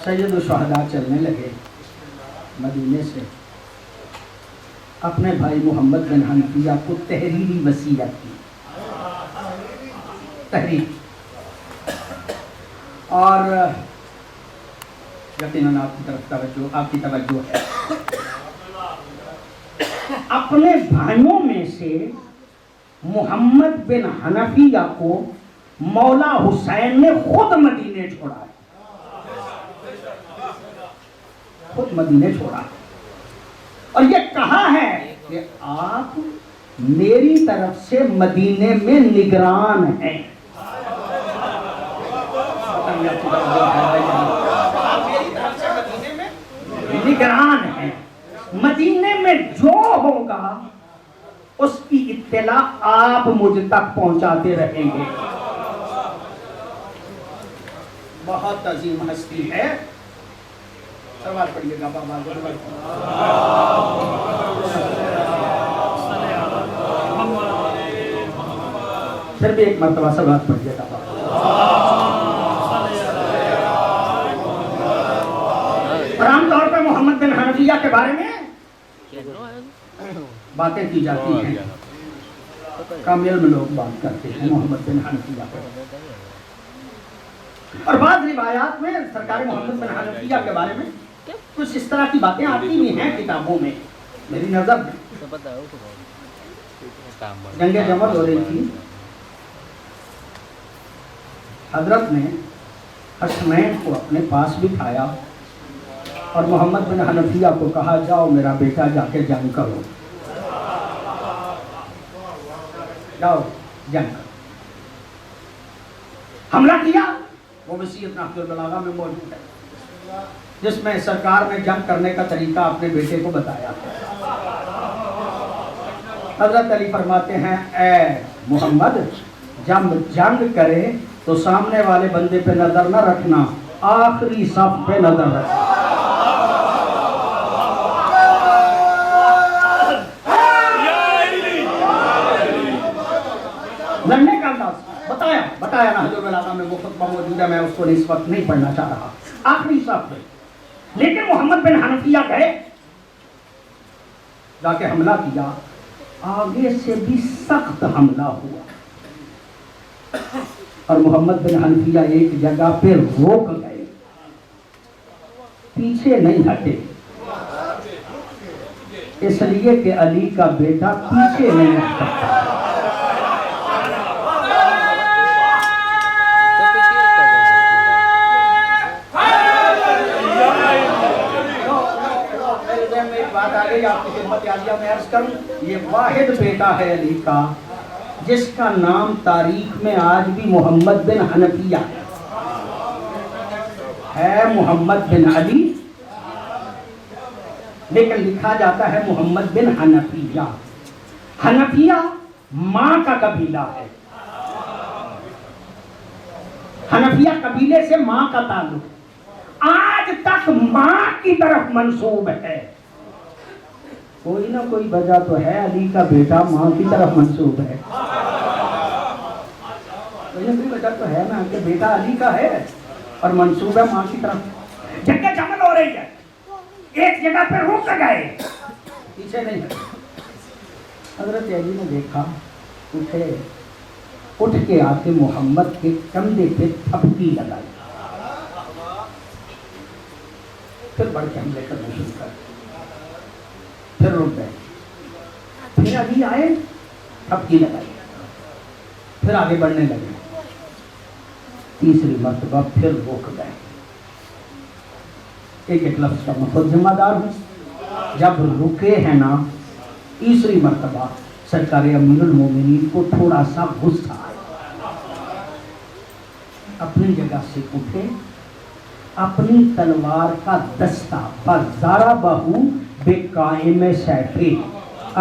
سید الشہداء چلنے لگے مدینے سے، اپنے بھائی محمد بن حنفیہ کو تحریری وصیت کی، تحریر، اور یقیناً آپ کی طرف توجہ، آپ کی توجہ ہے، اپنے بھائیوں میں سے محمد بن حنفیہ کو مولا حسین نے خود مدینے چھوڑا ہے، خود مدینے چھوڑا، اور یہ کہا ہے کہ آپ میری طرف سے مدینے میں نگران ہیں، نگران ہیں، مدینے میں جو ہوگا اس کی اطلاع آپ مجھ تک پہنچاتے رہیں گے۔ بہت عظیم ہستی ہے، سوال پڑھیے گا بابا۔ پھر بھی ایک مرتبہ سوال پڑھیے گا بابا۔ اور عام طور پر محمد بن حنفیہ کے بارے میں باتیں کی جاتی ہیں، کامیل میں لوگ بات کرتے ہیں محمد بن حنفیہ پر، اور بعض روایات میں سرکار محمد بن حنفیہ کے بارے میں کچھ اس طرح کی باتیں آتی بھی ہیں کتابوں میں۔ میری نظر میں جنگ جمل ہو رہی تھی، حضرت نے حسنین کو اپنے پاس بٹھایا اور محمد بن حنفیہ کو کہا جاؤ میرا بیٹا جا کے جنگ کرو، جاؤ جنگ کرو۔ حملہ کیا، وہ وصیت نہج البلاغہ میں موجود ہے جس میں سرکار نے جنگ کرنے کا طریقہ اپنے بیٹے کو بتایا۔ حضرت علی فرماتے ہیں اے محمد جب جنگ کرے تو سامنے والے بندے پہ نظر نہ رکھنا، آخری صف پہ نظر رکھنا۔ لڑنے کا انداز بتایا نہج البلاغہ میں، وہ خطبہ موجود ہے، میں اس کو اس وقت نہیں پڑھنا چاہ رہا، آخری صف پہ۔ لیکن محمد بن حنفیہ گئے، جا کے حملہ کیا، آگے سے بھی سخت حملہ ہوا، اور محمد بن حنفیہ ایک جگہ پہ روک گئے، پیچھے نہیں ہٹے، اس لیے کہ علی کا بیٹا پیچھے نہیں ہٹا۔ آپ کی خدمت عالیہ میں عرض کروں، یہ واحد بیٹا ہے علی کا جس کا نام تاریخ میں آج بھی محمد بن حنفیہ ہے، محمد بن علی، لیکن لکھا جاتا ہے محمد بن حنفیہ۔ حنفیہ ماں کا قبیلہ ہے، حنفیہ قبیلے سے ماں کا تعلق آج تک ماں کی طرف منسوب ہے۔ کوئی نہ کوئی وجہ تو ہے، علی کا بیٹا ماں کی طرف منسوب ہے، کوئی نہ کوئی وجہ تو ہے نا کہ بیٹا علی کا ہے اور منسوب ہے ماں کی طرف۔ جنگ جمل ہو رہی ہے، ایک جگہ پہ رک گئے، پیچھے نہیں ہے۔ حضرت علی نے دیکھا، اٹھے، اٹھ کے آ کے محمد کے کندھے پہ تھپکی لگائی، پھر بڑھ کے حملے کرنا شروع کر، پھر رک گئے، پھر علی آئے، تھپکی لگائی، پھر آگے بڑھنے لگے، تیسری مرتبہ پھر رک گئے۔ ایک ایک لفظ کا میں خود ذمہ دار ہوں، جب رکے ہیں نا تیسری مرتبہ سرکار امیر المومنین کو تھوڑا سا غصہ آیا، اپنی جگہ سے اٹھے، اپنی تلوار کا دستہ فَضَرَبَهُ بِقَائِمِ سَیفِهِ،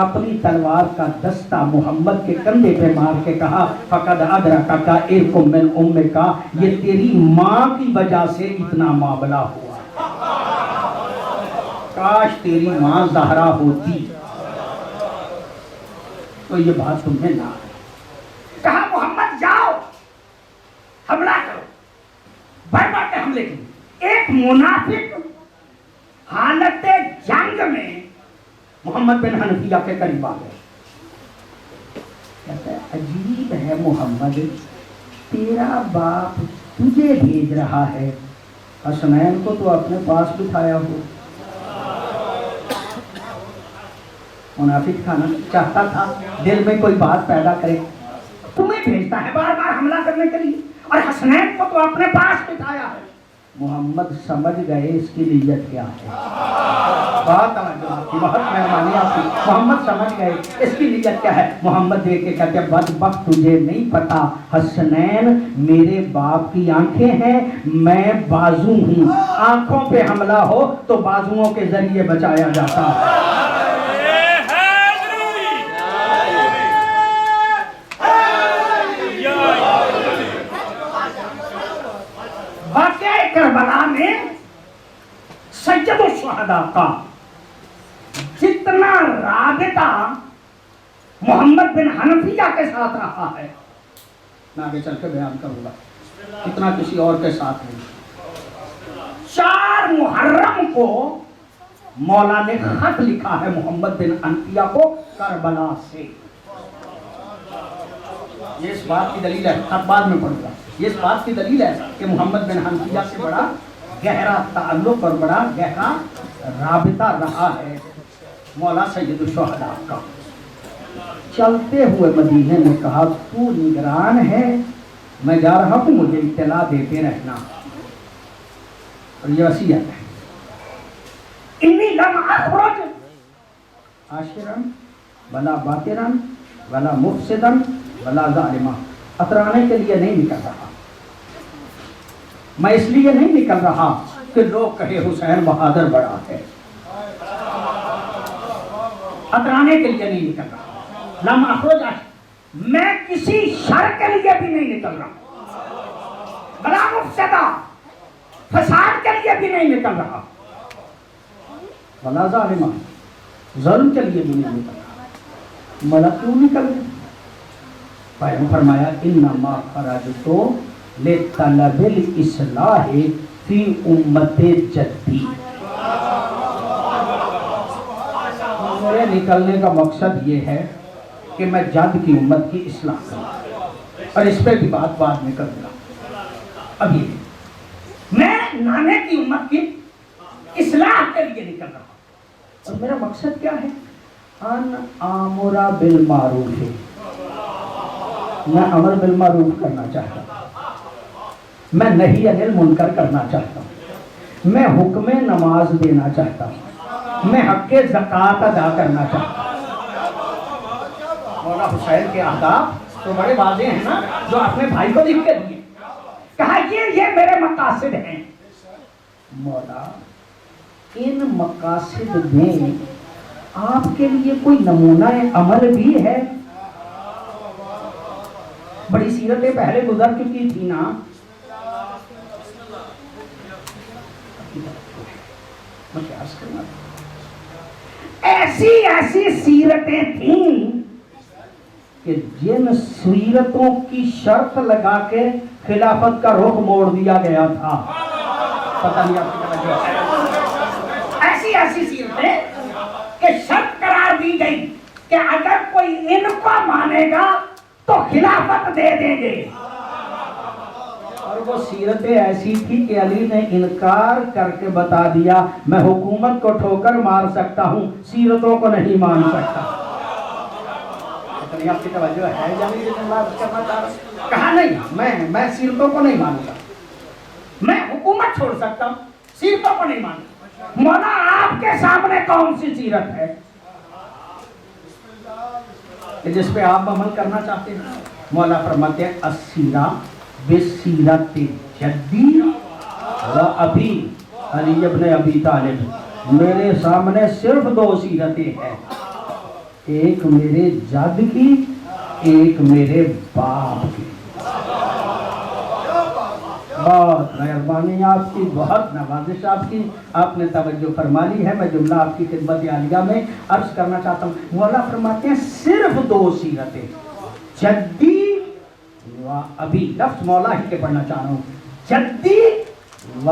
اپنی تلوار کا دستہ محمد کے کندھے پہ مار کے کہا فَقَدْ أَدْرَكَكَ إِرْكٌ مِّنْ أُمِّكَ، یہ تیری ماں کی وجہ سے اتنا معاملہ ہوا، کاش تیری ماں زہرا ہوتی تو یہ بات تمہیں نہ آئے۔ کہا محمد جاؤ حملہ کرو، بڑھ بڑھ کے حملے کی، ایک ایک منافق حالت جنگ میں محمد بن حنفیہ کے قریب آ گئے. کہتا ہے عجیب ہے محمد، تیرا باپ تجھے بھیج رہا ہے، حسنین کو تو اپنے پاس بٹھایا ہو. منافق تھا نا، چاہتا تھا دل میں کوئی بات پیدا کرے، تمہیں بھیجتا ہے بار بار حملہ کرنے کے لیے، اور حسنین کو تو اپنے پاس بٹھایا ہے. محمد سمجھ گئے اس کی نیت کیا ہے. بہت توجہ آپ کی، بہت مہربانی آپ کی. محمد سمجھ گئے اس کی نیت کیا ہے. محمد دیکھ کے کہتے ہیں بدبخت تجھے نہیں پتا حسنین میرے باپ کی آنکھیں ہیں، میں بازو ہوں، آنکھوں پہ حملہ ہو تو بازوؤں کے ذریعے بچایا جاتا ہے. واقعہ کربلا میں سید الشہداء کا جتنا رابطہ محمد بن حنفیہ کے ساتھ رہا ہے، میں آگے چل کے بیان کروں گا، اتنا کسی اور کے ساتھ نہیں. 4 محرم کو مولا نے خط لکھا ہے محمد بن حنفیہ کو کربلا سے. یہ اس بات کی دلیل ہے، خط بعد میں پڑھوں گا، یہ اس بات کی دلیل ہے کہ محمد بن حنفیہ سے بڑا گہرا تعلق اور بڑا گہرا رابطہ رہا ہے مولا سید الشہداء کا. چلتے ہوئے مدینے میں کہا تو نگران ہے، میں جا رہا ہوں، مجھے اطلاع دیتے رہنا. اور یہ وصیت ہے، انی لم اخرج عاشرا ولا باطرا ولا مفسدا ولا ظالما. اترانے کے لیے نہیں نکل رہا، میں اس لیے نہیں نکل رہا کہ لوگ کہے حسین بہادر بڑا ہے. اترانے کے لیے نہیں نکل رہا. لم اخرج، میں کسی شر کے لیے بھی نہیں نکل رہا، بلا مفسدہ، فساد کے لیے بھی نہیں نکل رہا، ولا ظالما، ظلم کے لیے بھی نہیں نکل رہا. ملا کیوں نکل گیا؟ بھائی فرمایا انما خرجتو لطلب الاصلاح فی امت جدی. میرے نکلنے کا مقصد یہ ہے کہ میں جد کی امت کی اصلاح کروں، اور اس پہ بھی بات بعد میں کروں گا. ابھی میں نانے کی امت کی اصلاح کے لیے نکل رہا ہوں، اور میرا مقصد کیا ہے؟ ان آمر بالمعروف، میں امر بالمعروف کرنا چاہتا ہوں، میں نہی عن المنکر کرنا چاہتا ہوں، میں حکم نماز دینا چاہتا ہوں، میں حق زکوٰۃ ادا کرنا چاہتا ہوں. مولا حسین کے اہداف تو بڑے واضح ہیں نا، جو اپنے بھائی کو لکھ کے دیے، کہا یہ میرے مقاصد ہیں. مولا ان مقاصد میں آپ کے لیے کوئی نمونہ عمل بھی ہے؟ بڑی سیرتیں پہلے گزر چکی تھی نا. ایسی سیرتیں تھیں کہ جن سیرتوں کی شرط لگا کے خلافت کا رخ موڑ دیا گیا تھا. پتہ نہیں آپ کی توجہ ہے؟ ایسی سیرتیں کہ شرط قرار دی گئی کہ اگر کوئی ان کو مانے گا تو خلافت دے دیں گے. اور وہ سیرتیں ایسی تھی کہ علی نے انکار کر کے بتا دیا میں حکومت کو ٹھوکر مار سکتا ہوں، سیرتوں کو نہیں مان سکتا. آپ کی توجہ ہے؟ کہا نہیں میں سیرتوں کو نہیں مانتا، میں حکومت چھوڑ سکتا ہوں، سیرتوں کو نہیں مانتا. مولا آپ کے سامنے کون سی سیرت ہے کہ جس پہ آپ عمل کرنا چاہتے ہیں؟ مولا فرماتے ہیں السیرہ بسیرت جدی و ابی علی ابن ابی طالب. میرے سامنے صرف 2 سیرتیں ہیں، ایک میرے جد کی، ایک میرے باپ کی. بہت مہربانی آپ کی، بہت نوازش آپ کی، آپ نے توجہ فرما لی ہے. میں جملہ آپ کی خدمت عالیہ میں عرض کرنا چاہتا ہوں. مولا فرماتے ہیں صرف 2 سیرتیں، جدی و ابی. لفظ مولا ہی کے پڑھنا چاہ رہا ہوں، جدی و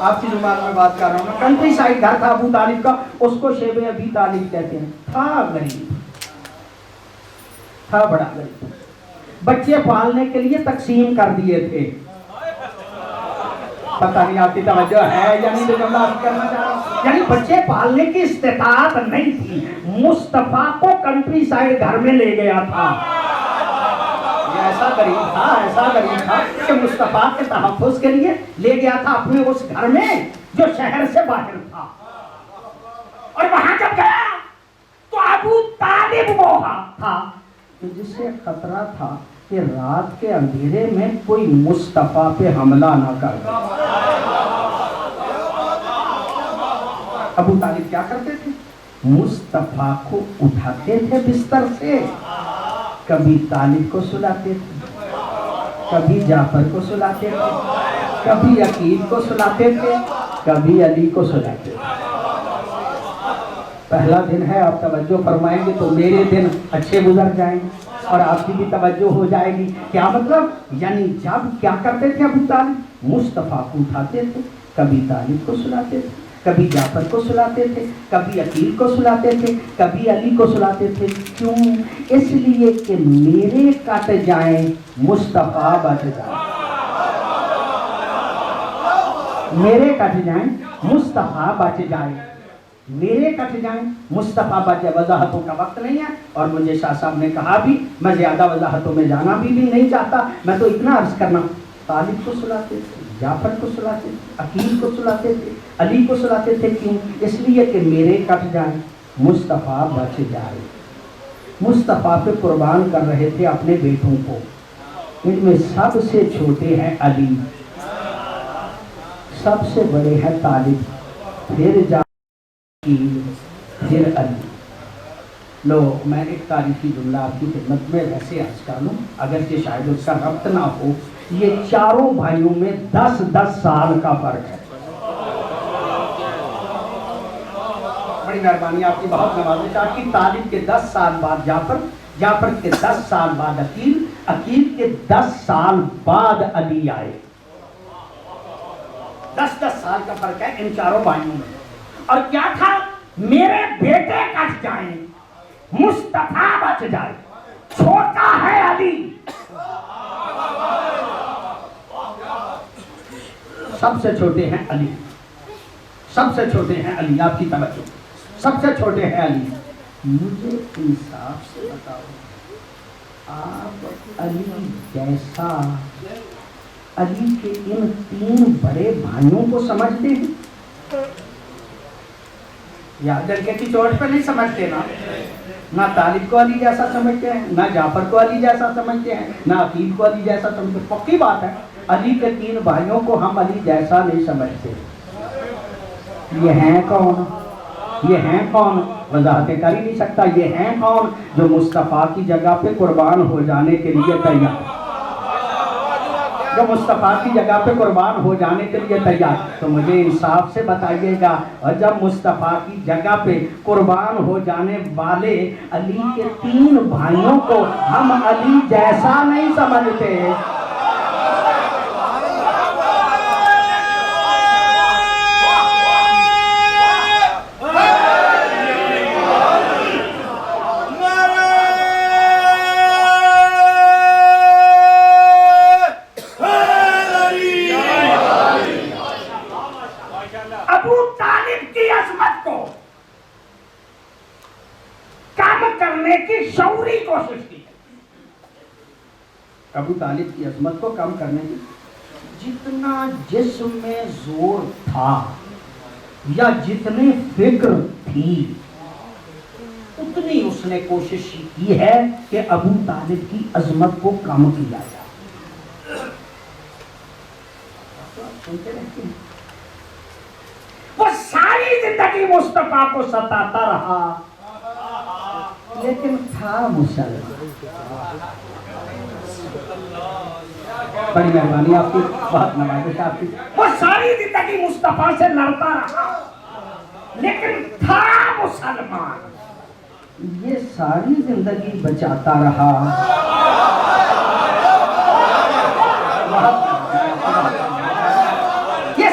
آپ کی زبان میں بات کر رہا ہوں. کنٹری سائڈ گھر تھا ابو طالب کا, اس کو شیب ابی طالب کہتے ہیں. تھا غریب, تھا بڑا غریب, بچے پالنے کے لیے تقسیم کر دیے تھے. پتہ نہیں آپ کی توجہ ہے یا نہیں جو جملہ آپ کرنا چاہ رہا ہوں. یعنی بچے پالنے کی استطاعت نہیں تھی, مصطفیٰ کو کنٹری سائڈ گھر میں لے گیا تھا. یہ ایسا غریب تھا کہ مصطفیٰ کے تحفظ کے لیے لے گیا تھا اپنے اس گھر میں جو شہر سے باہر تھا. اور وہاں جب گیا تو ابو طالب وہ تھا جس سے خطرہ تھا کہ رات کے اندھیرے میں کوئی مصطفیٰ پہ حملہ نہ کر دے. ابو طالب کیا کرتے تھے؟ مصطفیٰ کو اٹھاتے تھے بستر سے, کبھی طالب کو سلاتے تھے, کبھی جعفر کو سلاتے تھے, کبھی عقیل کو سلاتے تھے, کبھی علی کو سلاتے تھے. پہلا دن ہے, آپ توجہ فرمائیں گے تو میرے دن اچھے گزر جائیں گے اور آپ کی بھی توجہ ہو جائے گی. کیا مطلب؟ یعنی جب کیا کرتے تھے ابو طالب؟ مصطفیٰ کو اٹھاتے تھے, کبھی طالب کو سلاتے تھے, کبھی جعفر کو سلاتے تھے, کبھی عقیل کو سلاتے تھے, کبھی علی کو سلاتے تھے. کیوں؟ اس لیے کہ میرے کٹ جائیں مصطفیٰ بچ جائیں. میرے کٹ جائیں مصطفیٰ بچ جائیں, میرے کٹ جائیں مصطفیٰ بچ جائے. وضاحتوں کا وقت نہیں ہے اور مجھے شاہ صاحب نے کہا بھی میں زیادہ وضاحتوں میں جانا بھی نہیں چاہتا. میں تو اتنا عرض کرنا, طالب کو سلاتے تھے, جعفر کو سلاتے تھے, عقیل کو سلاتے تھے, علی کو سلاتے تھے. کیوں؟ اس لیے کہ میرے کٹ جائیں مصطفیٰ بچ جائے. مصطفیٰ پہ قربان کر رہے تھے اپنے بیٹوں کو. ان میں سب سے چھوٹے ہیں علی, سب سے بڑے ہیں طالب, پھر پھر علی. لو میں ایک تاریخی جملہ آپ کی خدمت میں ویسے عرض کر لوں, اگرچہ شاید اس کا ربط نہ ہو. یہ چاروں بھائیوں میں 10 سال کا فرق ہے. بڑی مہربانی آپ کی, بہت نوازش آپ کی. طالب کے 10 سال بعد جعفر, جعفر کے 10 سال بعد عقیل, عقیل کے 10 سال بعد علی آئے. 10 سال کا فرق ہے ان چاروں بھائیوں میں. اور کیا تھا؟ میرے بیٹے کٹ جائیں مصطفیٰ بچ جائے. چھوٹا ہے علی, سب سے چھوٹے ہیں علی, سب سے چھوٹے ہیں علی. آپ کی توجہ, سب سے چھوٹے ہیں علی. مجھے انصاف سے بتاؤ, آپ علی جیسا, علی کے ان 3 بڑے بھائیوں کو سمجھتے ہیں یا ڈنڈے کی چوٹ پہ نہیں سمجھتے نا؟ نہ طالب کو علی جیسا سمجھتے ہیں, نہ جعفر کو علی جیسا سمجھتے ہیں, نہ عقیل کو علی جیسا سمجھتے ہیں. پکی بات ہے, علی کے 3 بھائیوں کو ہم علی جیسا نہیں سمجھتے. یہ ہیں کون؟ یہ ہیں کون؟ وضاحتیں کر ہی نہیں سکتا. یہ ہیں کون جو مصطفیٰ کی جگہ پہ قربان ہو جانے کے لیے تیار, جو مصطفیٰ کی جگہ پہ قربان ہو جانے کے لیے تیار. تو مجھے انصاف سے بتائیے گا, اور جب مصطفیٰ کی جگہ پہ قربان ہو جانے والے علی کے 3 بھائیوں کو ہم علی جیسا نہیں سمجھتے, ابو طالب کی عظمت کو کم کرنے کی جتنا جسم میں زور تھا یا جتنی فکر تھی اتنی اس نے کوشش کی ہے کہ ابو طالب کی عظمت کو کم کیا جائے. وہ ساری زندگی مصطفیٰ کو ستاتا رہا لیکن تھا مسلمان. بڑی مہربانی آپ کی, بہت نوازش آپ کی. وہ ساری زندگی مصطفیٰ سے لڑتا رہا لیکن تھا مسلمان. یہ ساری زندگی بچاتا رہا. یہ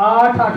8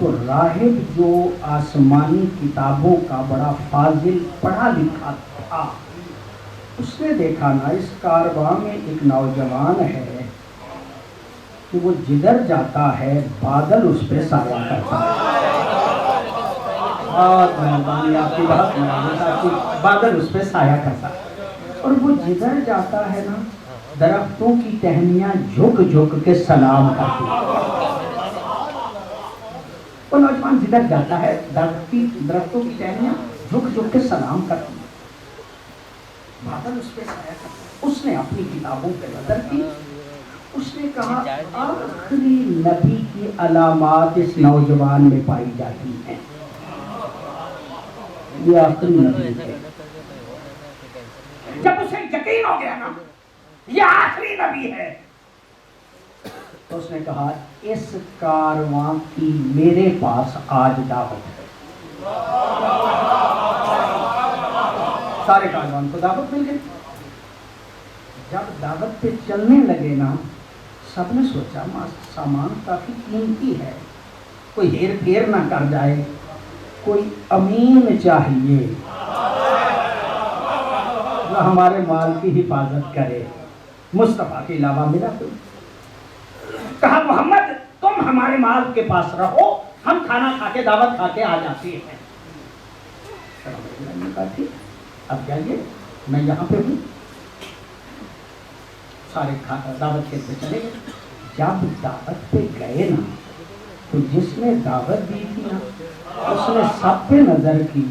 تو راہب جو آسمانی کتابوں کا بڑا فاضل پڑھا لکھا تھا، اس نے دیکھا نا اس کارواں میں ایک نوجوان ہے کہ وہ جدھر جاتا ہے بادل اس پہ سایہ کرتا ہے۔ بہت مہربانی آپ کی، بہت مہربانی آپ کی، بادل اس پہ سایہ کرتا ہے، اور وہ جدھر جاتا ہے نا درختوں کی ٹہنیاں جھک جھک کے سلام کرتی ہیں۔ وہ نوجوان جدھر جاتا ہے درختوں کی ٹہنیاں جھک جھک کے سلام کرتی ہیں، بادل اس پہ سایہ کرتا ہے۔ اس نے اپنی کتابوں پہ نظر کی، اس نے کہا آخری نبی کی علامات اس نوجوان میں پائی جاتی ہیں، یہ آخری نبی ہے۔ جب اسے یقین ہو گیا نا یہ آخری نبی ہے، تو اس نے کہا اس کارواں کی میرے پاس آج دعوت ہے۔ سارے کاروان کو دعوت مل گئی۔ جب دعوت پہ چلنے لگے نا سب نے سوچا سامان کافی قیمتی ہے، کوئی ہیر پھیر نہ کر جائے، کوئی امین چاہیے جو ہمارے مال کی حفاظت کرے۔ مصطفیٰ کے علاوہ میرا کوئی، کہا محمد تم ہمارے مال کے پاس رہو، ہم کھانا کھا کے دعوت کھا کے آ جاتے ہیں۔ کہا ٹھیک، اب جائیے میں یہاں پہ ہوں۔ سارے دعوت کے پہ چلے گئے۔ جب دعوت پہ گئے نا تو جس نے دعوت دی تھی نا اس نے سب پہ نظر کی،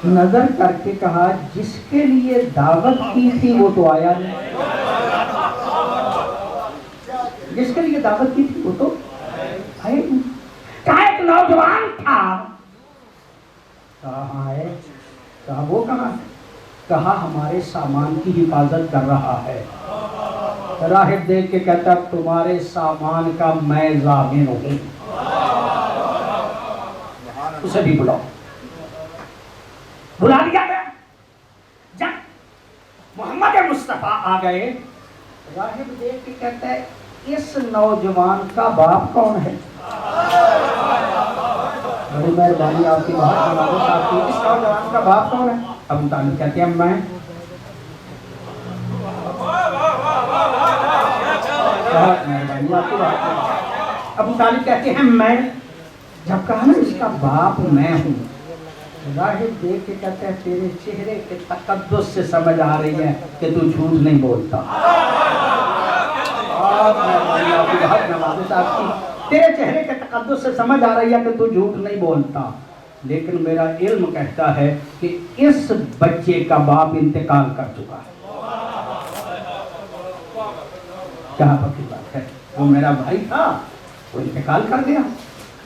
نظر کر کے کہا جس کے لیے دعوت کی تھی وہ تو آیا نہیں، جس کے لیے دعوت کی تھی وہ تو آیا نہیں۔ کہا ایک نوجوان تھا، کہاں ہے؟ کہا وہ کہاں ہے؟ کہا ہمارے سامان کی حفاظت کر رہا ہے۔ راہب دیکھ کے کہتا تمہارے سامان کا میں ضامن ہوں، اسے بھی بلاؤ۔ بلا لیا گیا۔ جب محمد مصطفیٰ آ گئے، راہب دیکھ کے کہتا ہے اس نوجوان کا باپ کون ہے؟ بڑی مہربانی آپ کی، بہت مبارک آپ کی، اس نوجوان کا باپ کون ہے؟ ابو طالب کہتے ہیں میں۔ ابو طالب کہتے ہیں میں۔ جب کہا نا اس کا باپ میں ہوں، راہب دیکھ کے کہتے ہیں تیرے چہرے کے تقدس سے سمجھ آ رہی ہے کہ تو جھوٹ نہیں بولتا۔ تیرے چہرے کے تقدس سے سمجھ آ رہی ہے کہ تو جھوٹ نہیں بولتا، لیکن میرا علم کہتا ہے کہ اس بچے کا باپ انتقال کر چکا ہے۔ کیا پکی بات ہے، وہ میرا بھائی تھا، وہ انتقال کر گیا،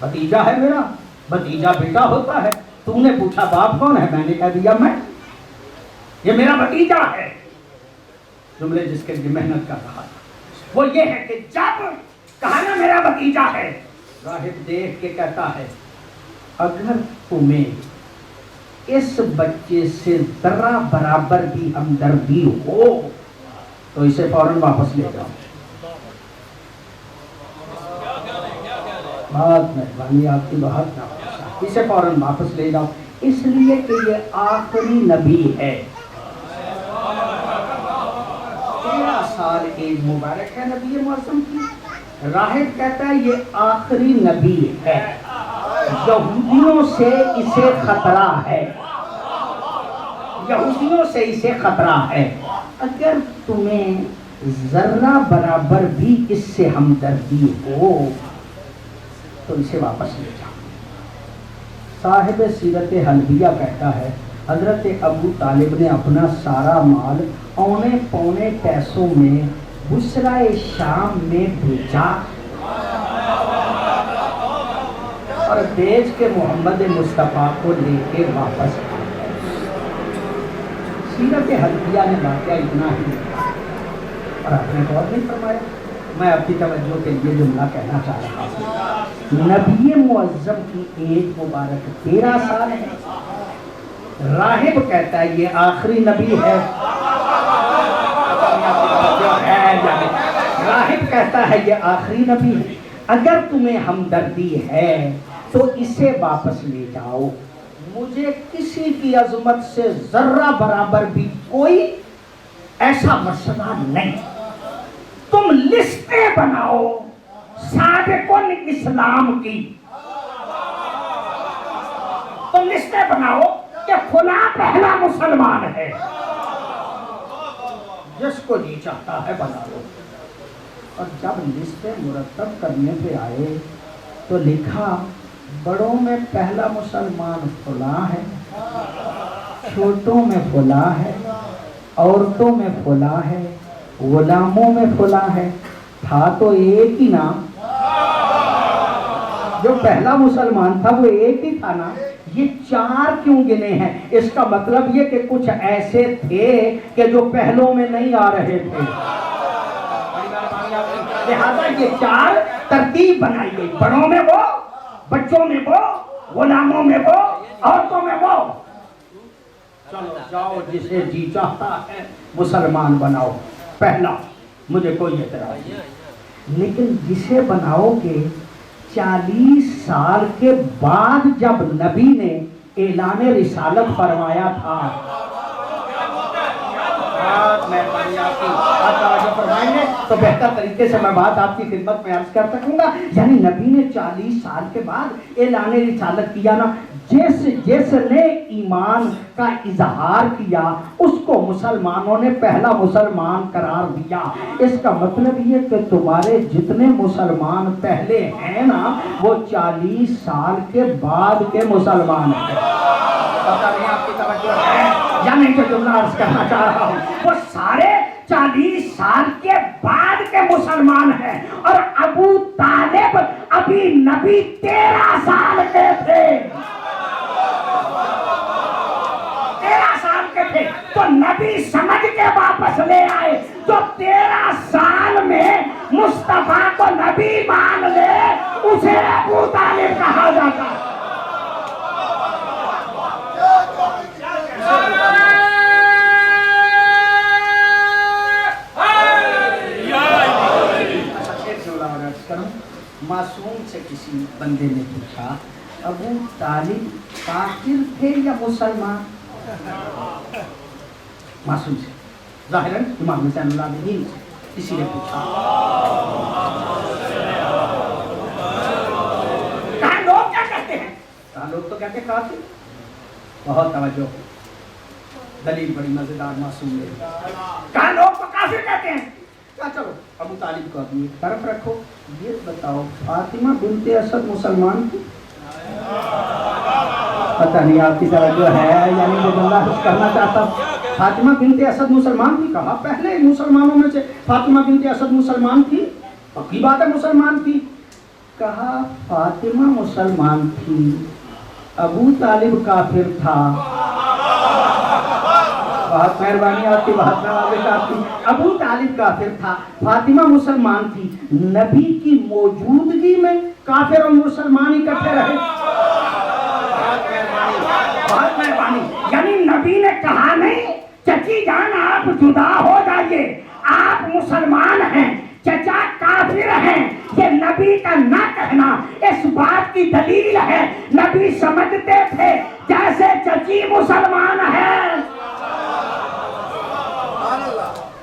بھتیجا ہے میرا، بھتیجا بیٹا ہوتا ہے، تم نے پوچھا باپ کون ہے، میں نے کہہ دیا میں، یہ میرا بھتیجا ہے۔ جملے جس کے لیے محنت کر رہا تھا وہ یہ ہے کہ جب کہا نا میرا بھتیجا ہے، راہب دیکھ کے کہتا ہے اگر تمہیں اس بچے سے ذرہ برابر بھی ہمدردی ہو تو اسے فوراً واپس لے جاؤ۔ بہت مہربانی آپ کی، بہت نوازش، اسے فوراً واپس لے جاؤ، اس لیے کہ یہ آخری نبی ہے۔ 13 سال ایج مبارک ہے نبی معظم کی۔ راہب کہتا ہے یہ آخری نبی ہے، یہودیوں سے اسے خطرہ ہے، یہودیوں سے اسے خطرہ ہے، اگر تمہیں ذرہ برابر بھی اس سے ہمدردی ہو تو اسے واپس لے جاؤ۔ صاحب سیرت حلبیہ کہتا ہے حضرت ابو طالب نے اپنا سارا مال اونے پونے پیسوں میں بصرہ شام میں بھیجا اور بیچ کے محمد مصطفیٰ کو لے کے واپس آ گئے۔ سیرت حلبیہ نے واقعہ اتنا ہی اور آپ نے غور نہیں فرمایا۔ میں آپ کی توجہ کے لیے جملہ کہنا چاہ رہا ہوں، نبی معظم کی ایج مبارک 13 سال ہے، راہب کہتا ہے یہ آخری نبی ہے، راہب کہتا ہے یہ آخری نبی ہے، اگر تمہیں ہمدردی ہے تو اسے واپس لے جاؤ، مجھے کسی کی عظمت سے ذرہ برابر بھی کوئی ایسا مسئلہ نہیں۔ تم لسٹیں بناؤ سابقون اسلام کی، تم لسٹیں بناؤ کہ فلاں پہلا مسلمان ہے، جس کو جی چاہتا ہے بنا لو۔ اور جب لسٹیں مرتب کرنے پہ آئے تو لکھا بڑوں میں پہلا مسلمان فلاں ہے، چھوٹوں میں فلاں ہے، عورتوں میں فلاں ہے، غلاموں میں فلاں ہے۔ تھا تو ایک ہی نا، جو پہلا مسلمان تھا وہ ایک ہی تھا نا، یہ چار کیوں گنے ہیں؟ اس کا مطلب یہ کہ کچھ ایسے تھے کہ جو پہلوں میں نہیں آ رہے تھے، لہذا یہ چار ترتیب بنائی گئی، بڑوں میں وہ، بچوں میں وہ، غلاموں میں وہ، عورتوں میں وہ۔ چلو جاؤ جسے جی چاہتا ہے مسلمان بناؤ، پہلا، مجھے کوئی اعتراض نہیں، لیکن جسے بناؤ کہ 40 سال کے بعد جب نبی نے اعلان رسالت فرمایا تھا، تو بہتر طریقے سے میں بات آپ کی خدمت میں عرض کر سکوں گا، یعنی نبی نے 40 سال کے بعد اعلان رسالت کیا نا، جس نے ایمان کا اظہار کیا اس کو مسلمانوں نے پہلا مسلمان قرار دیا۔ اس کا مطلب یہ کہ تمہارے جتنے مسلمان پہلے ہیں نا وہ 40 سال کے بعد کے مسلمان ہیں۔ پتہ نہیں آپ کی توجہ ہے یا نہیں جو جملہ عرض کرنا چاہ رہا ہوں، وہ سارے 40 سال کے بعد کے مسلمان ہیں، اور ابو طالب ابھی نبی 13 سال کے تھے، 13 سال کے تھے، تو نبی سمجھ کے واپس لے آئے جو 13 سال میں مصطفیٰ کو نبی مان لے اسے ابو طالب کہا جاتا ہے۔ معصوم سے کسی بندے نے پوچھا ابو طالب کافر تھے یا مسلمان؟ معصوم سے، ظاہراً امام حسین اللہ علیہ سے کسی نے پوچھا، کہا لوگ کیا کہتے ہیں؟ کہا لوگ تو کہتے کافر۔ بہت توجہ، دلیل بڑی مزیدار معصوم نے، کہا لوگ تو کافر کہتے ہیں۔ کہا چلو ابو طالب کو اپنی طرف رکھو، یہ بتاؤ فاطمہ بنت اسد مسلمان تھی؟ پتہ نہیں آپ کی توجہ ہے یعنی جو بندہ کچھ کرنا چاہتا۔ فاطمہ بنت اسد مسلمان تھی؟ کہا پہلے مسلمانوں میں سے فاطمہ بنت اسد مسلمان تھی، پکی بات ہے مسلمان تھی۔ کہا فاطمہ مسلمان تھی، ابو طالب کافر تھا۔ بہت مہربانی آپ کی، بہت نوازش آپ کی۔ ابو طالب کافر تھا، فاطمہ مسلمان تھی، نبی کی موجودگی میں کافر اور مسلمان اکٹھے رہے۔ بہت مہربانی، یعنی نبی نے کہا نہیں چچی جان آپ جدا ہو جائیے، آپ مسلمان ہیں، چچا کافر ہیں، یہ نبی کا نہ کہنا اس بات کی دلیل ہے نبی سمجھتے تھے جیسے چچی مسلمان ہے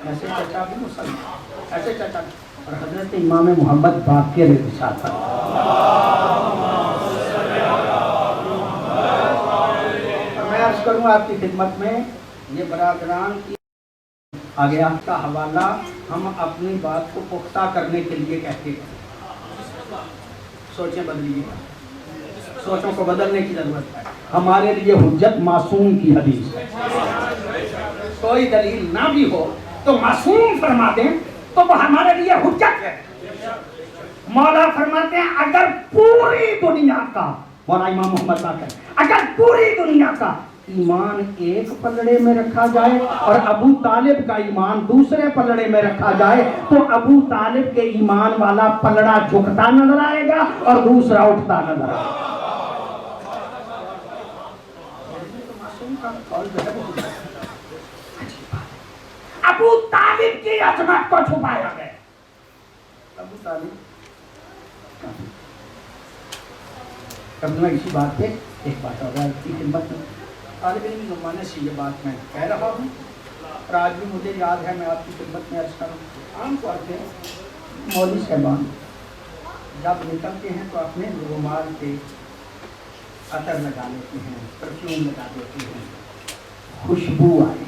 ایسے چچا بھی مسلمان، ایسے چچا بھی۔ اور حضرت امام محمد باقر رسالت، میں عرض کروں آپ کی خدمت میں، یہ برادران کی آگے آپ کا حوالہ ہم اپنی بات کو پختہ کرنے کے لیے کہتے ہیں۔ سوچیں بدلیے، سوچوں کو بدلنے کی ضرورت ہے۔ ہمارے لیے حجت معصوم کی حدیث ہے، کوئی دلیل نہ بھی ہو تو معصوم فرما دیں تو وہ ہمارے لیے حجت ہے۔ مولا فرماتے ہیں اگر پوری دنیا کا، مولا امام محمد باقر، اگر پوری دنیا کا ایمان ایک پلڑے میں رکھا جائے اور ابو طالب کا ایمان دوسرے پلڑے میں رکھا جائے تو ابو طالب کے ایمان والا پلڑا جھکتا نظر آئے گا اور دوسرا اٹھتا نظر آئے گا۔ ابو طالب کی عظمت کو چھپایا گیا۔ ابو طالب اب میں اسی بات پہ ایک بات اور کی خدمت میں طالب علم زمانے سے یہ بات میں کہہ رہا ہوں اور آج بھی مجھے یاد ہے، میں آپ کی خدمت میں عرض کروں، عام طور پہ مولوی صاحبان جب نکلتے ہیں تو اپنے رومال پہ عطر لگا لیتے ہیں، پرفیوم لگا دیتے ہیں، خوشبو آئے،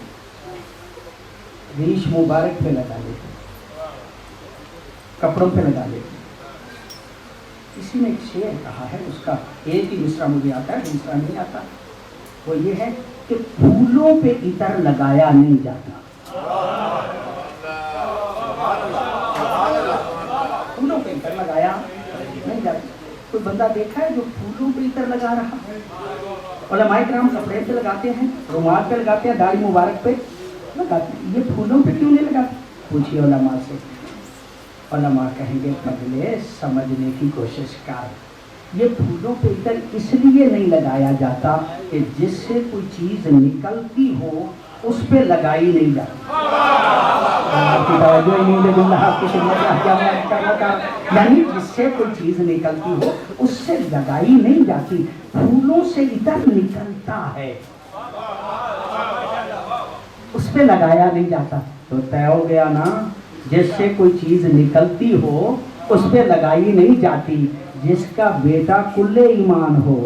ریش مبارک پہ لگا لیتے ہیں، کپڑوں پہ لگا لیتے ہیں۔ کسی نے ایک شعر کہا ہے، اس کا ایک ہی مصرع مجھے آتا ہے، دوسرا نہیں آتا، وہ یہ ہے کہ پھولوں پہ عطر لگایا نہیں جاتا، پھولوں پہ عطر لگایا نہیں جاتا۔ کوئی بندہ دیکھا ہے جو پھولوں پہ عطر لگا رہا؟ علماء کرام کپڑے پہ لگاتے ہیں، رومال پہ لگاتے ہیں، داڑھی مبارک پہ لگاتے ہیں، یہ پھولوں پہ کیوں نہیں لگاتے؟ پوچھیے علماء سے، علماء کہیں گے پگلے سمجھنے کی کوشش کر، یہ پھولوں پہ عطر اس لیے نہیں لگایا جاتا کہ جس سے کوئی چیز نکلتی ہو اس پہ لگائی نہیں جاتی۔ یعنی جس سے کوئی چیز نکلتی ہو اس سے لگائی نہیں جاتی، پھولوں سے عطر نکلتا ہے، اس پہ لگایا نہیں جاتا۔ تو طے ہو گیا نا، جس سے کوئی چیز نکلتی ہو اس پہ لگائی نہیں جاتی۔ جس کا بیٹا کل ایمان ہو،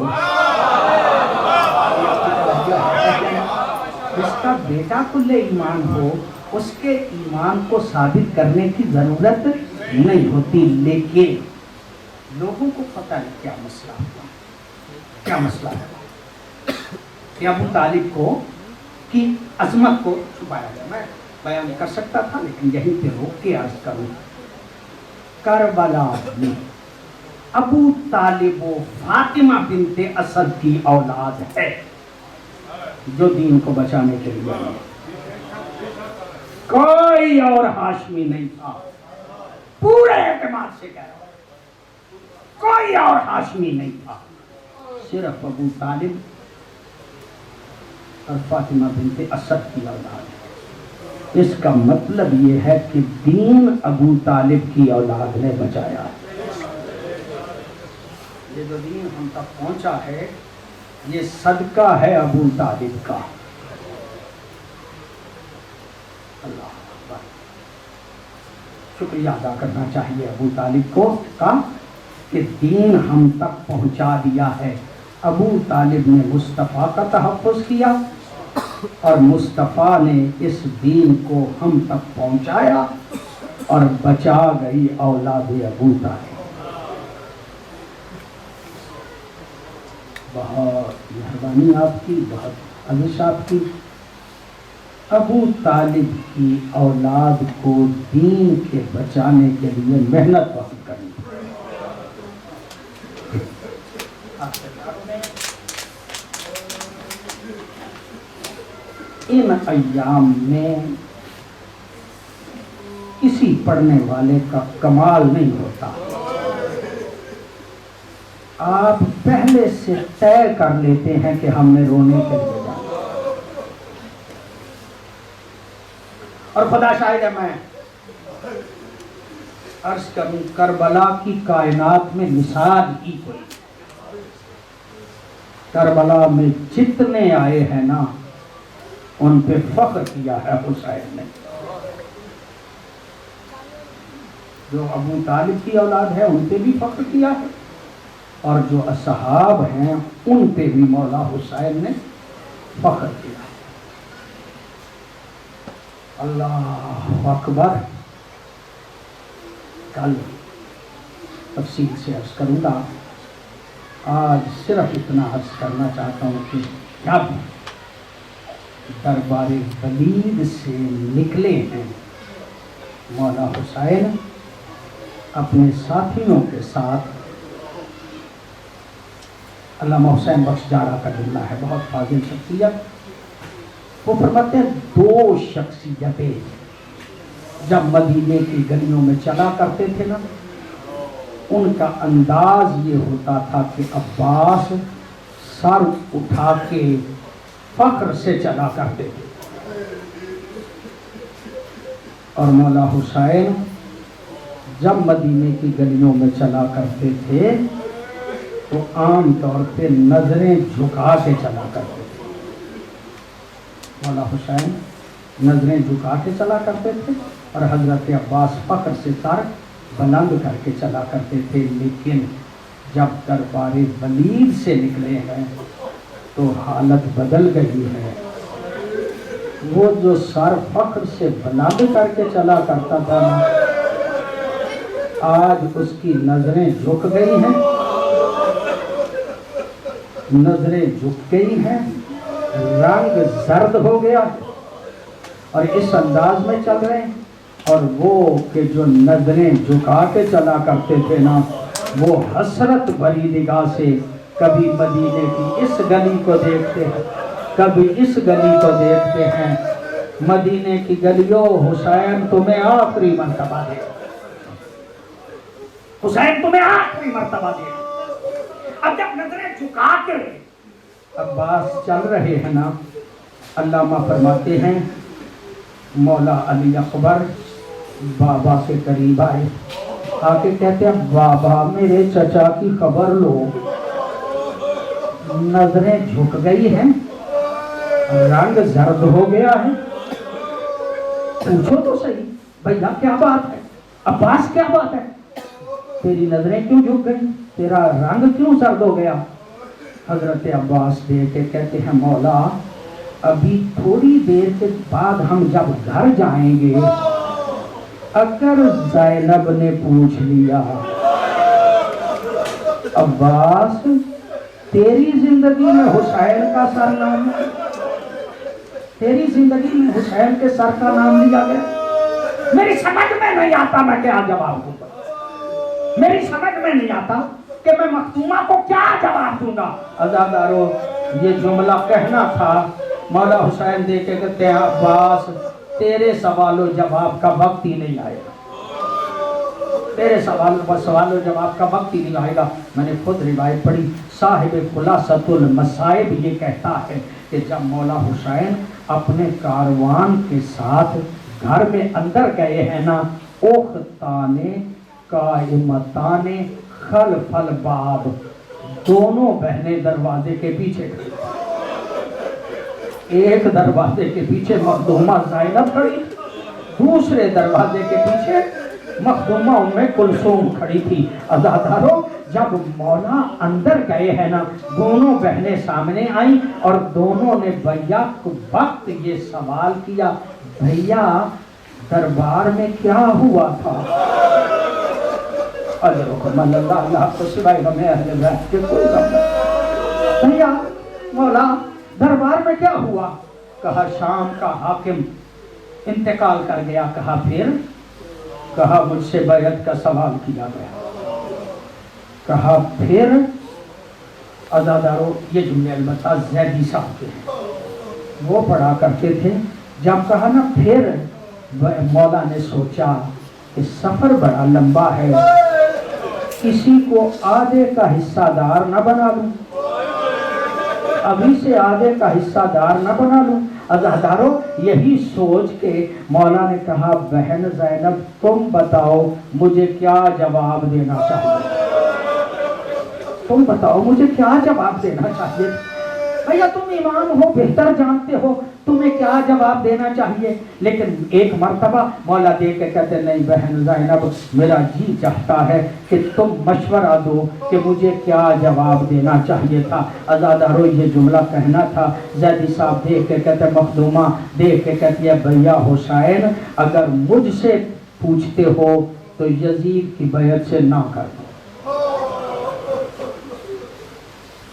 جس کا بیٹا کل ایمان ہو، اس کے ایمان کو ثابت کرنے کی ضرورت نہیں ہوتی۔ لیکن لوگوں کو پتہ ہے کیا مسئلہ ہوا، کیا مسئلہ ہے کہ ابو طالب کو کی عظمت کو چھپایا گیا۔ میں بیان کر سکتا تھا لیکن یہیں پہ روک کے عرض کروں، کربلا میں ابو طالب و فاطمہ بنت اسد کی اولاد ہے جو دین کو بچانے کے لیے آئی۔ کوئی اور ہاشمی نہیں تھا، پورے اعتماد سے کہہ رہا ہوں، کوئی اور ہاشمی نہیں تھا، صرف ابو طالب اور فاطمہ بنت اسد کی اولاد ہے۔ اس کا مطلب یہ ہے کہ دین ابو طالب کی اولاد نے بچایا ہے۔ یہ جو دین ہم تک پہنچا ہے یہ صدقہ ہے ابو طالب کا۔ اللہ اکبر، شکریہ ادا کرنا چاہیے ابو طالب کو کا کہ دین ہم تک پہنچا دیا ہے۔ ابو طالب نے مصطفیٰ کا تحفظ کیا اور مصطفیٰ نے اس دین کو ہم تک پہنچایا اور بچا گئی اولاد ابو طالب۔ بہت مہربانی آپ کی، بہت عزیز آپ کی۔ ابو طالب کی اولاد کو دین کے بچانے کے لیے محنت وقت کرنی۔ ان ایام میں کسی پڑھنے والے کا کمال نہیں ہوتا، آپ پہلے سے طے کر لیتے ہیں کہ ہم نے رونے کے لیے جانا، اور خدا شاہد ہے میں عرض کروں کربلا کی کائنات میں مثال ہی کوئی، کربلا میں جتنے آئے ہیں نا ان پہ فخر کیا ہے حسین نے۔ جو ابو طالب کی اولاد ہے ان پہ بھی فخر کیا ہے، اور جو اصحاب ہیں ان پہ بھی مولا حسین نے فخر کیا ہے۔ اللہ اکبر۔ کل تفصیل سے عرض کروں گا، آج صرف اتنا عرض کرنا چاہتا ہوں کہ جب دربار ولید سے نکلے ہیں مولا حسین اپنے ساتھیوں کے ساتھ، علامہ حسین بخش جارہ کا جملہ ہے، بہت فاضل شخصیت، وہ فرماتے ہیں دو شخصیتیں جب مدینے کی گلیوں میں چلا کرتے تھے نا، ان کا انداز یہ ہوتا تھا کہ عباس سر اٹھا کے فخر سے چلا کرتے تھے، اور مولا حسین جب مدینے کی گلیوں میں چلا کرتے تھے تو عام طور پہ نظریں جھکا کے چلا کرتے تھے. مولا حسین نظریں جھکا کے چلا کرتے تھے اور حضرت عباس فخر سے سر بلند کر کے چلا کرتے تھے. لیکن جب دربار ولید سے نکلے ہیں تو حالت بدل گئی ہے. وہ جو سر فخر سے بلند کر کے چلا کرتا تھا آج اس کی نظریں جھک گئی ہیں، نظریں جھک گئی ہیں، رنگ زرد ہو گیا اور اس انداز میں چل رہے ہیں. اور وہ کہ جو نظریں جھکا کے چلا کرتے تھے نا، وہ حسرت بھری نگاہ سے کبھی مدینے کی اس گلی کو دیکھتے ہیں، کبھی اس گلی کو دیکھتے ہیں. مدینے کی گلیوں حسین تمہیں آخری مرتبہ دے، حسین تمہیں آخری مرتبہ دے. اب جب نظریں جھکا کے عباس چل رہے ہیں نا، علامہ فرماتے ہیں مولا علی اکبر بابا کے قریب آئے، آ کے کہتے ہیں بابا میرے چچا کی خبر لو، نظریں جھک گئی ہیں، رنگ زرد ہو گیا ہے، پوچھو تو صحیح بھیا کیا بات ہے، عباس کیا بات ہے، تیری نظریں کیوں جھک گئی، تیرا رنگ کیوں زرد ہو گیا. حضرت عباس دیکھ کے کہتے ہیں مولا ابھی تھوڑی دیر کے بعد ہم جب گھر جائیں گے، اگر زینب نے پوچھ لیا عباس تیری زندگی میں حسین کا سر نام ہے، تیری زندگی میں حسین کے سر کا نام لیا گیا، میری سمجھ میں نہیں آتا میں کیا جواب دوں گا، میری سمجھ میں نہیں آتا کہ میں مختومہ کو کیا جواب دوں گا. عزادارو یہ جملہ کہنا تھا. مولا حسین دیکھ کے کہتے ہیں عباس تیرے سوال و جواب کا وقت ہی نہیں آئے گا، تیرے سوال و جواب کا وقت ہی نہیں آئے گا. میں نے خود روایت پڑھی، صاحب خلاصۃ المصائب یہ کہتا ہے کہ جب مولا حسین اپنے کاروان کے ساتھ گھر میں اندر گئے ہیں نا، اختان قائمتان خلف الباب، دونوں بہنیں دروازے کے پیچھے کھڑی، ایک دروازے کے پیچھے مخدومہ زینب کھڑی، دوسرے دروازے کے پیچھے مخدومہ ام کلثوم کھڑی تھی. عزادارو جب مولا اندر گئے ہیں نا، دونوں بہنیں سامنے آئیں اور دونوں نے بھیا وقت یہ سوال کیا بھیا دربار میں کیا ہوا تھا. اجرکم اللہ اللہ کو سوائے ہمیں اہل بیت کے کوئی غم نہیں. بھیا مولا دربار میں کیا ہوا؟ کہا شام کا حاکم انتقال کر گیا. کہا پھر؟ کہا مجھ سے بیعت کا سوال کیا گیا. کہا پھر؟ عزادارو یہ جملے البتہ زیدی صاحب کے ہیں، وہ پڑھا کرتے تھے. جب کہا نا پھر، مولا نے سوچا کہ سفر بڑا لمبا ہے، کسی کو آدھے کا حصہ دار نہ بنا لوں، ابھی سے آدھے کا حصہ دار نہ بنا لوں. عزادارو یہی سوچ کے مولا نے کہا بہن زینب تم بتاؤ مجھے کیا جواب دینا چاہیے، تم بتاؤ مجھے کیا جواب دینا چاہیے. بھیا تم امام ہو، بہتر جانتے ہو تمہیں کیا جواب دینا چاہیے. لیکن ایک مرتبہ مولا دیکھ کے کہتے نہیں بہن زینب میرا جی چاہتا ہے کہ تم مشورہ دو کہ مجھے کیا جواب دینا چاہیے تھا. عزادارو یہ جملہ کہنا تھا. زیدی صاحب دیکھ کے کہتے مخدومہ دیکھ کے کہتی ہے بھیا حسین اگر مجھ سے پوچھتے ہو تو یزید کی بیعت سے نہ کر دو.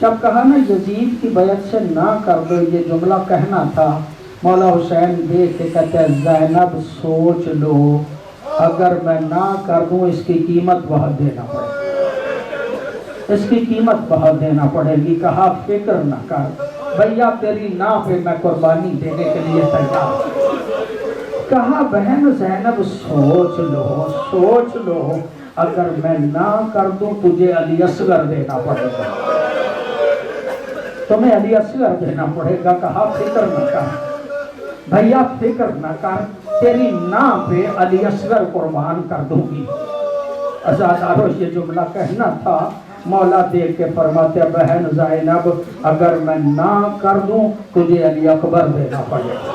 جب کہا نا یزید کی بیعت سے نہ کر دو، یہ جملہ کہنا تھا. مولا حسین دیکھ کے کہتے ہیں زینب سوچ لو، اگر میں نہ کر دوں اس کی قیمت بہت دینا پڑے گی، اس کی قیمت بہت دینا پڑے گی. کہا فکر نہ کر بھیا تیری نہ پہ میں قربانی دینے کے لیے تیار. کہا بہن زینب سوچ لو، سوچ لو، اگر میں نہ کر دوں تجھے علی اصغر دینا پڑے گا، تمہیں علی اصغر دینا پڑے گا. کہا فکر نہ کر بھیا فکر نہ کر، تیری نام پہ علی اصغر قربان کر دوں گی. عزادارو یہ جملہ کہنا تھا. مولا دیکھ کے فرماتے ہیں بہن زینب اگر میں نہ کر دوں تجھے علی اکبر دینا پڑے گا۔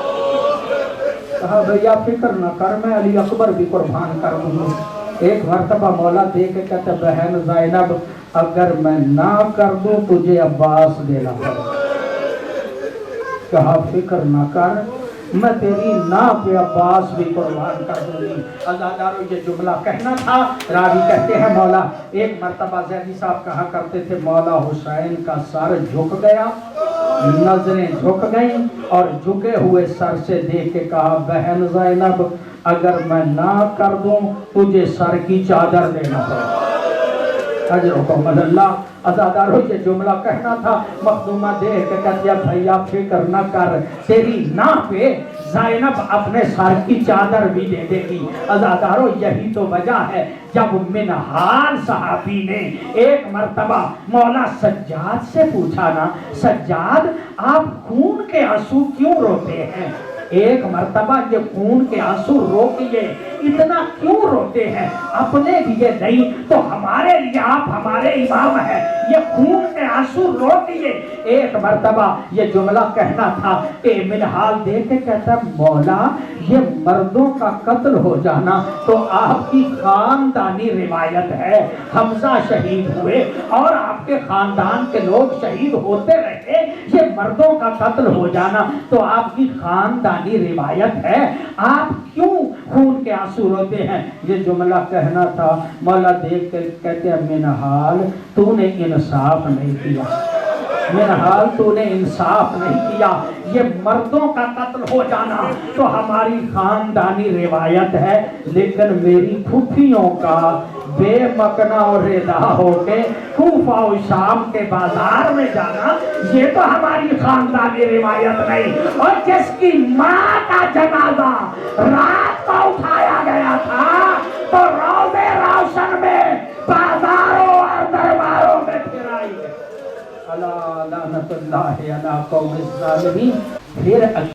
کہا بھیا فکر نہ کر میں علی اکبر بھی قربان کر دوں گا۔ ایک مرتبہ مولا دیکھ کے کہتے بہن زینب اگر میں نہ کر دوں تجھے عباس دینا پڑے گا۔ کہا فکر نہ کر میں تیری نا پہ عباس بھی قربان کر دوں گی۔ عزادارو یہ جملہ کہنا تھا۔ راوی کہتے ہیں مولا ایک مرتبہ زیدی صاحب کہا کرتے تھے مولا حسین کا سر جھک گیا، نظریں جھک گئیں اور جھکے ہوئے سر سے دیکھ کے کہا بہن زینب اگر میں نہ کر دوں تجھے سر کی چادر دینا پڑے۔ اجرکم اللہ۔ عزادارو یہ جملہ کہنا تھا۔ مخدومہ دیکھ کے کہتے ہیں بھیا فکر نہ کر تیری نا پہ زینب اپنے سر کی چادر بھی دے دے گی۔ عزادارو یہی تو وجہ ہے جب منہال صحابی نے ایک مرتبہ مولا سجاد سے پوچھا نا سجاد آپ خون کے آنسو کیوں روتے ہیں؟ ایک مرتبہ یہ خون کے آنسو روکیے اتنا کیوں روتے ہیں؟ اپنے لیے نہیں تو ہمارے لیے آپ ہمارے امام ہیں، یہ خون کے آنسو روکیے۔ ایک مرتبہ یہ جملہ کہنا تھا کہ منہال دیکھ کے کہتا ہے مولا یہ مردوں کا قتل ہو جانا تو آپ کی خاندانی روایت ہے، حمزہ شہید ہوئے اور آپ کے خاندان کے لوگ شہید ہوتے رہے، یہ مردوں کا قتل ہو جانا تو آپ کی خاندانی روایت ہے، آپ کیوں خون کے آنسو روتے ہیں؟ یہ جملہ کہنا تھا۔ مولا دیکھ کے کہتے ہیں منہال تو نے انصاف نہیں کیا، منہال تو نے انصاف نہیں کیا، یہ مردوں کا قتل ہو جانا تو ہماری خاندانی روایت ہے، لیکن میری پھوپھیوں کا بے مکنا اور ردا ہو کے کوفہ و شام کے بازار میں جانا یہ تو ہماری خاندانی روایت نہیں۔ اور جس کی ماں کا جنازہ رات کو اٹھایا گیا تھا تو روزے روشن میں بازاروں اور درباروں میں پھرائی گئی۔ اللہ لعنت اللہ علی قوم الظالمین۔ پھر